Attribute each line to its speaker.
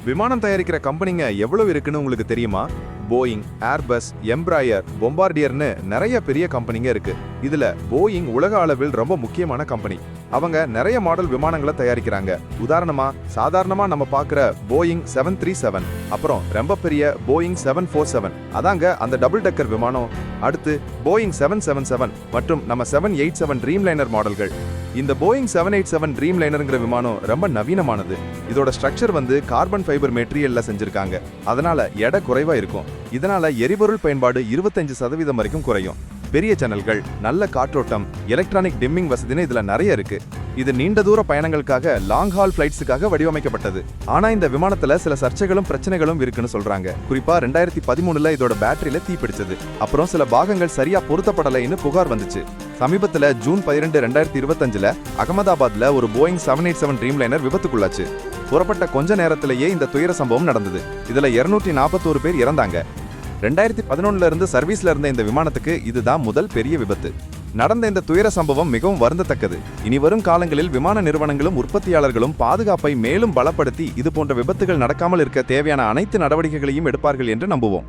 Speaker 1: விமானம் தயாரிக்கிற கம்பெனிங்க எவ்வளவு இருக்குன்னு உங்களுக்கு தெரியுமா? போயிங், ஏர்பஸ், எம்ப்ராயர், பொம்பார்டியர்னு நிறைய பெரிய கம்பெனிங்க இருக்கு. இதுல போயிங் உலக அளவில் ரொம்ப முக்கியமான கம்பெனி. அவங்க நிறைய மாடல் விமானங்களை தயாரிக்கிறாங்க. உதாரணமா சாதாரணமா நம்ம பார்க்குற போயிங் 737, அப்புறம் ரொம்ப பெரிய போயிங் 747, அதாங்க அந்த டபுள் டெக்கர் விமானம். அடுத்து போயிங் 777 மற்றும் நம்ம 787 ட்ரீம்லைனர் மாடல்கள். இந்த போயிங் 787 ட்ரீம்லைனர்ங்கிற விமானம் ரொம்ப நவீனமானது. இதோட ஸ்ட்ரக்சர் கார்பன் ஃபைபர் மெட்டீரியல்ல செஞ்சிருக்காங்க. அதனால எடை குறைவா இருக்கும். இதனால எரிபொருள் பயன்பாடு 25% வரைக்கும் குறையும். பெரிய ஜன்னல்கள், நல்ல காற்றோட்டம், எலக்ட்ரானிக் டிம்மிங் வசதின்னு இதுல நிறைய இருக்கு. இது நீண்ட தூர பயணங்களுக்காக, லாங் ஹால் ஃபிளைட்ஸுக்காக வடிவமைக்கப்பட்டது. ஆனா இந்த விமானத்துல சில சர்ச்சைகளும் பிரச்சனைகளும் இருக்குன்னு சொல்றாங்க. குறிப்பா 2013ல இதோட பேட்டரியில தீ பிடிச்சது. அப்புறம் சில பாகங்கள் சரியா பொருத்தப்படலைன்னு புகார் வந்துச்சு. சமீபத்துல ஜூன் 12, 2025ல அகமதாபாத்ல ஒரு போயிங் 787 ட்ரீம்லைனர் விபத்துக்குள்ளாச்சு. புறப்பட்ட கொஞ்ச நேரத்திலேயே இந்த துயர சம்பவம் நடந்தது. இதுல 241 பேர் இறந்தாங்க. 2011ல இருந்து சர்வீஸ்ல இருந்த இந்த விமானத்துக்கு இதுதான் முதல் பெரிய விபத்து. நடந்த இந்த துயர சம்பவம் மிகவும் வருந்தத்தக்கது. இனி வரும் காலங்களில் விமான நிறுவனங்களும் உற்பத்தியாளர்களும் பாதுகாப்பை மேலும் பலப்படுத்தி இது போன்ற விபத்துகள் நடக்காமல் இருக்க தேவையான அனைத்து நடவடிக்கைகளையும் எடுப்பார்கள் என்று நம்புவோம்.